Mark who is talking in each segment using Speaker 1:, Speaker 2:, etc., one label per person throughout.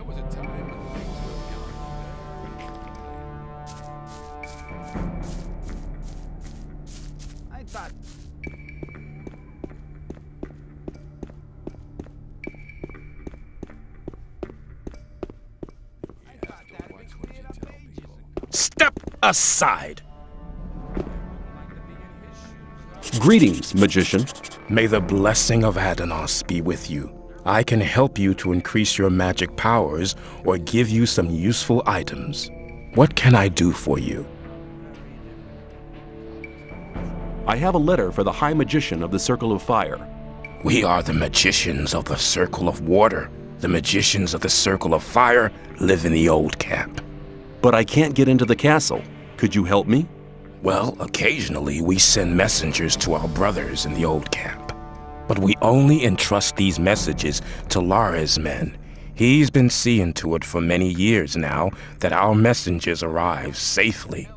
Speaker 1: was a time when things were going. I thought.
Speaker 2: Step aside!
Speaker 3: Greetings, magician.
Speaker 2: May the blessing of Adanos be with you. I can help you to increase your magic powers or give you some useful items. What can I do for you?
Speaker 3: I have a letter for the High Magician of the Circle of Fire.
Speaker 2: We are the magicians of the Circle of Water. The magicians of the Circle of Fire live in the old camp.
Speaker 3: But I can't get into the castle. Could you help me?
Speaker 2: Well, occasionally we send messengers to our brothers in the old camp. But we only entrust these messages to Lares' men. He's been seeing to it for many years now that our messengers arrive safely.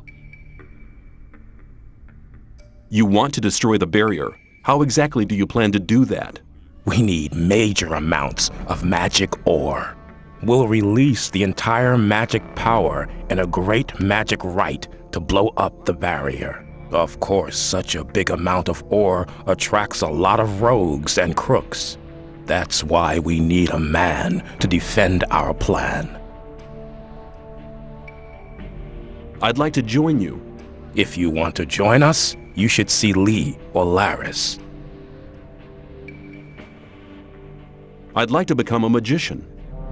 Speaker 3: You want to destroy the barrier. How exactly do you plan to do that?
Speaker 2: We need major amounts of magic ore. We'll release the entire magic power in a great magic rite to blow up the barrier. Of course, such a big amount of ore attracts a lot of rogues and crooks. That's why we need a man to defend our plan.
Speaker 3: I'd like to join you.
Speaker 2: If you want to join us, you should see Lee or Lares.
Speaker 3: I'd like to become a magician.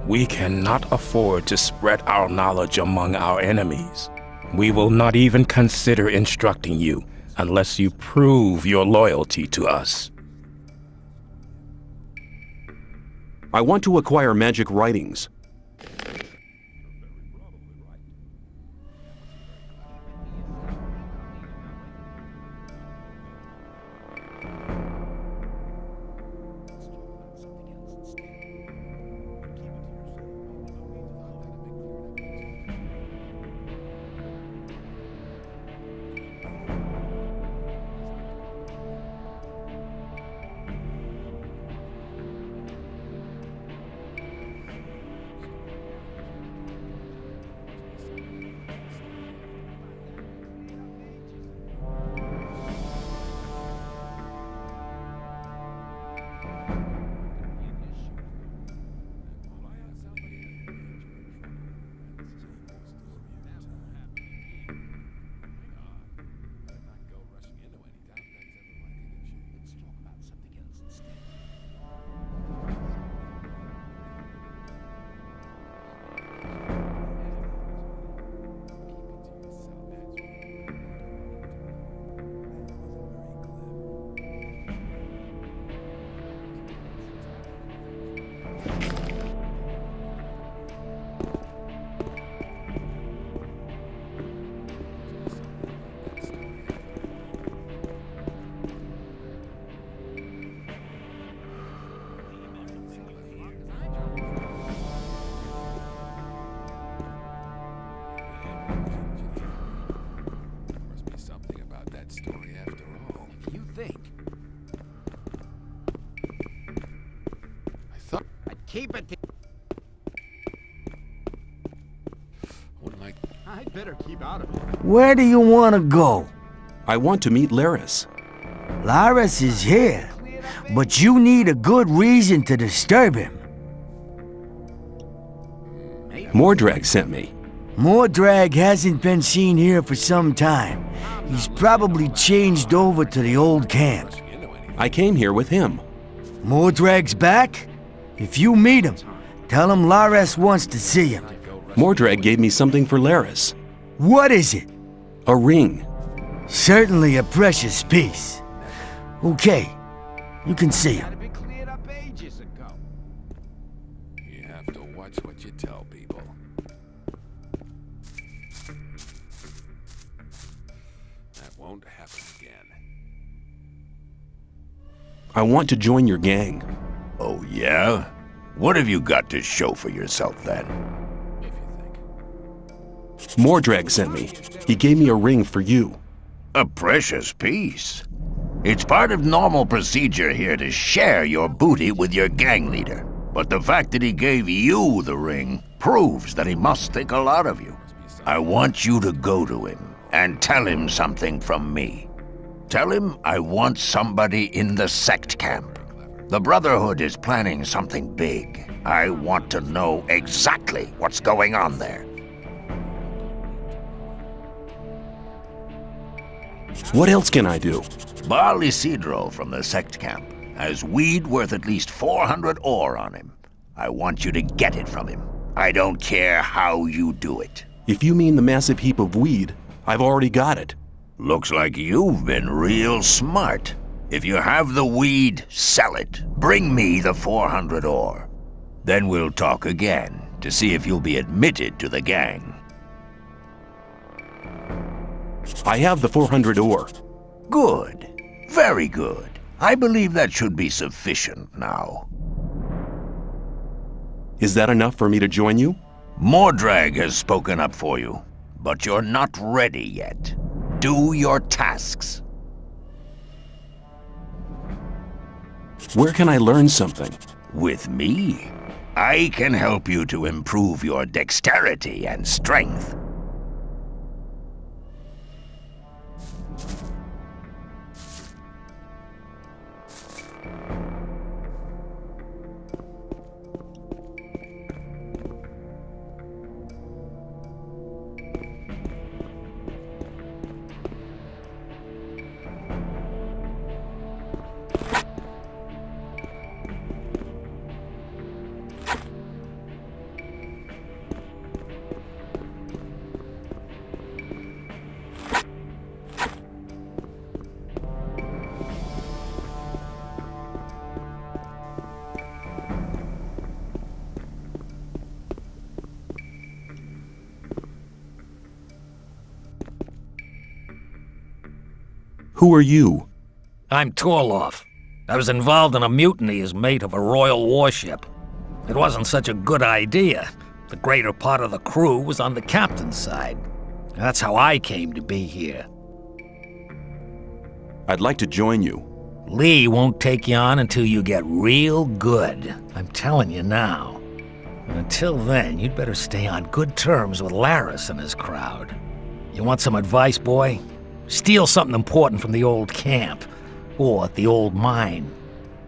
Speaker 2: We cannot afford to spread our knowledge among our enemies. We will not even consider instructing you unless you prove your loyalty to us.
Speaker 3: I want to acquire magic writings.
Speaker 1: Keep it. I'd better keep out of it.
Speaker 4: Where do you want to go?
Speaker 3: I want to meet Lares.
Speaker 4: Lares is here, but you need a good reason to disturb him.
Speaker 3: Mordrag sent me.
Speaker 4: Mordrag hasn't been seen here for some time. He's probably changed over to the old camp.
Speaker 3: I came here with him.
Speaker 4: Mordrag's back? If you meet him, tell him Lares wants to see him.
Speaker 3: Mordrag gave me something for Lares.
Speaker 4: What is it?
Speaker 3: A ring.
Speaker 4: Certainly a precious piece. Okay, you can see him.
Speaker 1: You have to watch what you tell people. That won't happen again.
Speaker 3: I want to join your gang.
Speaker 5: Oh, yeah? What have you got to show for yourself, then?
Speaker 3: Mordrag sent me. He gave me a ring for you.
Speaker 5: A precious piece. It's part of normal procedure here to share your booty with your gang leader. But the fact that he gave you the ring proves that he must think a lot of you. I want you to go to him and tell him something from me. Tell him I want somebody in the sect camp. The Brotherhood is planning something big. I want to know exactly what's going on there.
Speaker 3: What else can I do?
Speaker 5: Baal Isidro from the sect camp has weed worth at least 400 ore on him. I want you to get it from him. I don't care how you do it.
Speaker 3: If you mean the massive heap of weed, I've already got it.
Speaker 5: Looks like you've been real smart. If you have the weed, sell it. Bring me the 400 ore. Then we'll talk again to see if you'll be admitted to the gang.
Speaker 3: I have the 400 ore.
Speaker 5: Good. Very good. I believe that should be sufficient now.
Speaker 3: Is that enough for me to join you?
Speaker 5: Mordrag has spoken up for you, but you're not ready yet. Do your tasks.
Speaker 3: Where can I learn something?
Speaker 5: With me, I can help you to improve your dexterity and strength.
Speaker 3: Who are you?
Speaker 6: I'm Torloff. I was involved in a mutiny as mate of a royal warship. It wasn't such a good idea. The greater part of the crew was on the captain's side. That's how I came to be here.
Speaker 3: I'd like to join you.
Speaker 6: Lee won't take you on until you get real good. I'm telling you now. And until then, you'd better stay on good terms with Lares and his crowd. You want some advice, boy? Steal something important from the old camp, or the old mine.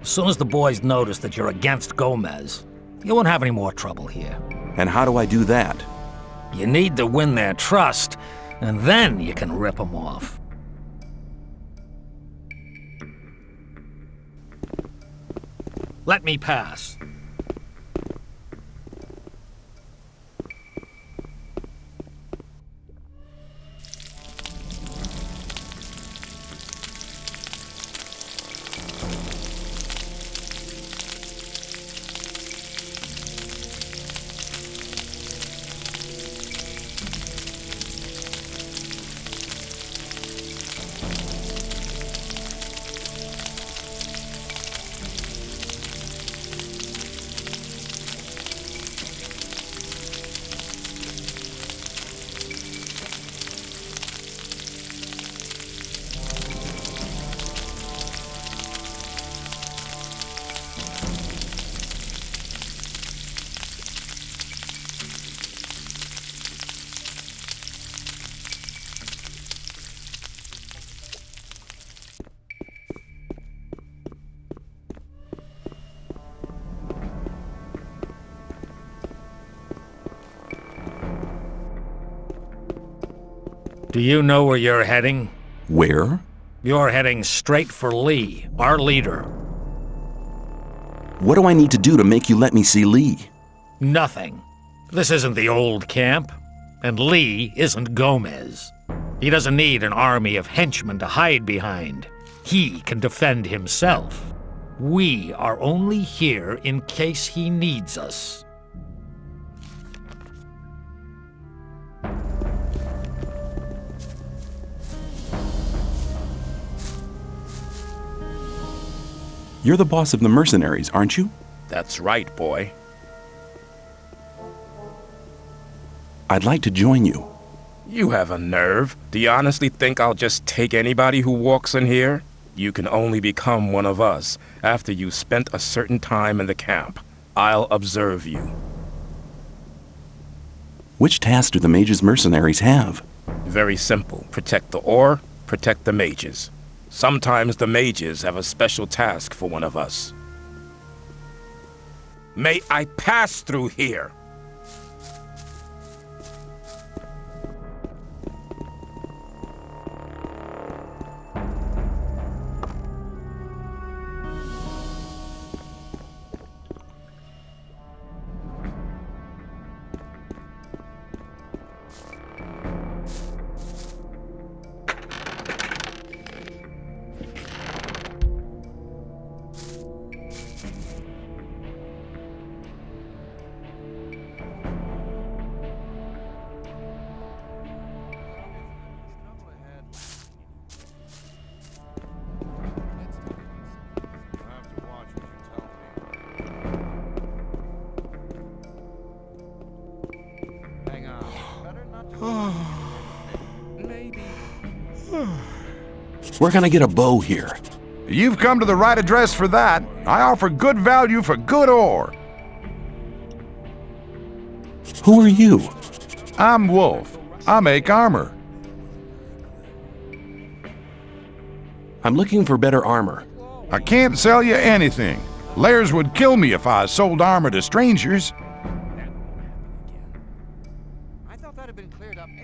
Speaker 6: As soon as the boys notice that you're against Gomez, you won't have any more trouble here.
Speaker 3: And how do I do that?
Speaker 6: You need to win their trust, and then you can rip them off. Let me pass. Do you know where you're heading?
Speaker 3: Where?
Speaker 6: You're heading straight for Lee, our leader.
Speaker 3: What do I need to do to make you let me see Lee?
Speaker 6: Nothing. This isn't the old camp, and Lee isn't Gomez. He doesn't need an army of henchmen to hide behind. He can defend himself. We are only here in case he needs us.
Speaker 3: You're the boss of the mercenaries, aren't you?
Speaker 2: That's right, boy.
Speaker 3: I'd like to join you.
Speaker 2: You have a nerve. Do you honestly think I'll just take anybody who walks in here? You can only become one of us after you spent a certain time in the camp. I'll observe you.
Speaker 3: Which task do the mage's mercenaries have?
Speaker 2: Very simple. Protect the ore, protect the mages. Sometimes the mages have a special task for one of us. May I pass through here?
Speaker 3: Where can I get a bow here?
Speaker 7: You've come to the right address for that. I offer good value for good ore.
Speaker 3: Who are you?
Speaker 7: I'm Wolf. I make armor.
Speaker 3: I'm looking for better armor.
Speaker 7: I can't sell you anything. Lares would kill me if I sold armor to strangers.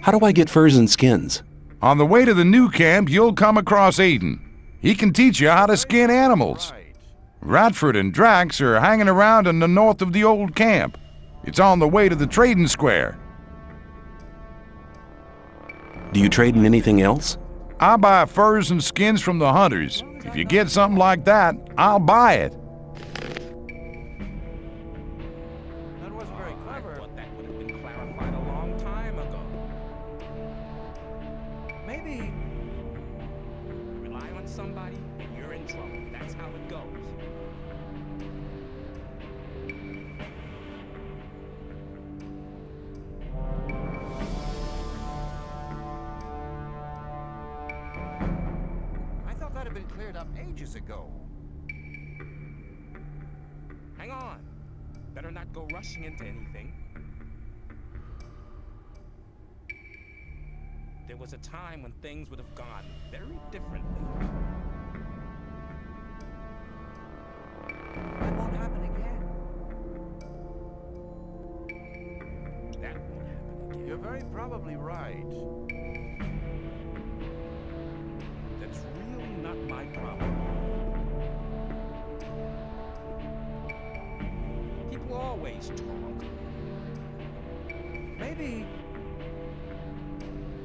Speaker 3: How do I get furs and skins?
Speaker 7: On the way to the new camp, you'll come across Aiden. He can teach you how to skin animals. Radford and Drax are hanging around in the north of the old camp. It's on the way to the trading square.
Speaker 3: Do you trade in anything else?
Speaker 7: I buy furs and skins from the hunters. If you get something like that, I'll buy it.
Speaker 2: That wasn't very clever. I thought that would have been clarified a long time ago. Maybe rely on somebody and you're in trouble. That's how it goes.
Speaker 8: I thought that had been cleared up ages ago.
Speaker 2: Hang on. Better not go rushing into anything. There was a time when things would have gone very differently.
Speaker 8: That won't happen again.
Speaker 2: That won't happen again.
Speaker 8: You're very probably right.
Speaker 2: That's really not my problem. People always talk. Maybe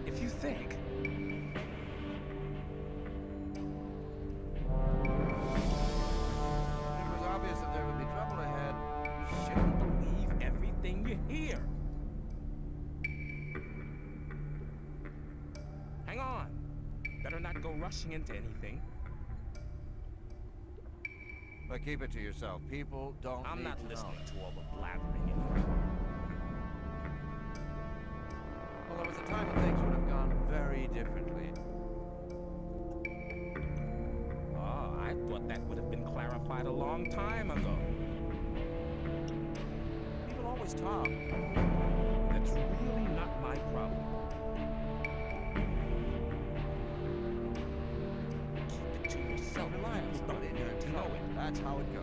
Speaker 2: if you think.
Speaker 8: It was obvious that there would be trouble ahead.
Speaker 2: Shouldn't believe everything you hear. Hang on. Better not go rushing into anything.
Speaker 8: But keep it to yourself. People don't
Speaker 2: I'm
Speaker 8: need
Speaker 2: not
Speaker 8: to
Speaker 2: listening
Speaker 8: know.
Speaker 2: to all the blathering anymore.
Speaker 8: Well, there was a time when things would have gone very differently.
Speaker 2: Oh, I thought that would have been clarified a long time ago.
Speaker 8: People always talk.
Speaker 2: That's really not my problem. Keep it to yourself.
Speaker 8: Rely on somebody and you'll know it. That's how it goes.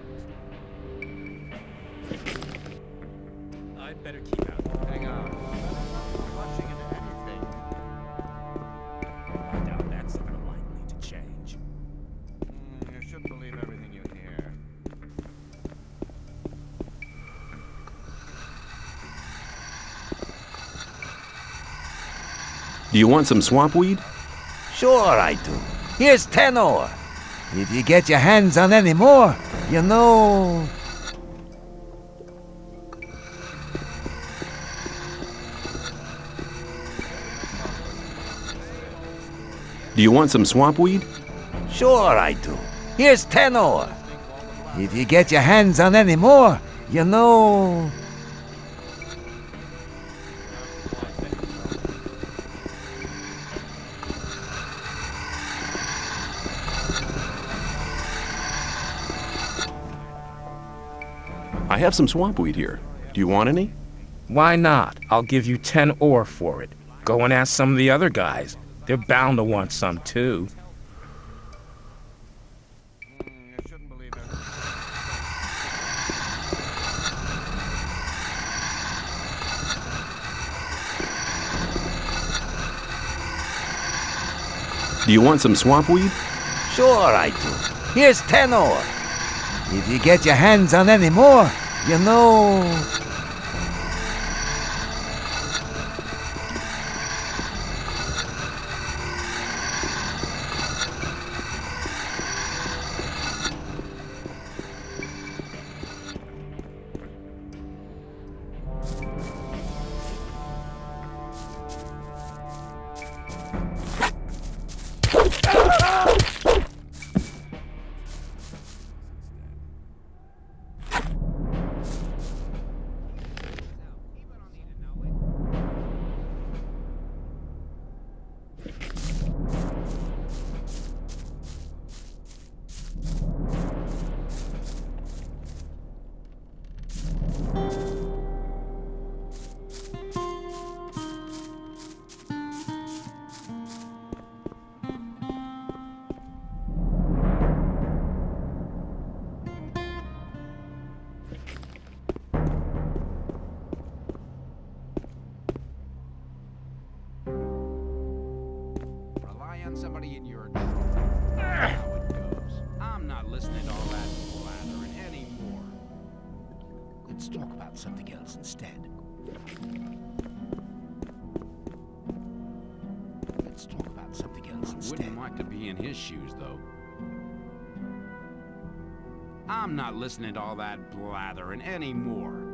Speaker 2: I'd better keep out.
Speaker 8: Hang on. Rushing into anything.
Speaker 2: I doubt that's ever likely to change.
Speaker 8: You shouldn't believe everything you hear.
Speaker 3: Do you want some swamp weed?
Speaker 4: Sure I do. Here's 10 ore. If you get your hands on any more, you know...
Speaker 3: Do you want some swamp weed?
Speaker 4: Sure I do. Here's 10 ore. If you get your hands on any more, you know...
Speaker 3: I have some swampweed here. Do you want any?
Speaker 2: Why not? I'll give you 10 ore for it. Go and ask some of the other guys. They're bound to want some too.
Speaker 1: You shouldn't believe it.
Speaker 3: Do you want some swampweed?
Speaker 9: Sure I do. Here's 10 ore. If you get your hands on any more, you know...
Speaker 1: Rely on somebody in your town. How it goes. I'm not listening to all that blathering anymore.
Speaker 6: Let's talk about something else instead. Let's talk about something else instead.
Speaker 1: Wouldn't like to be in his shoes, though. I'm not listening to all that blathering anymore.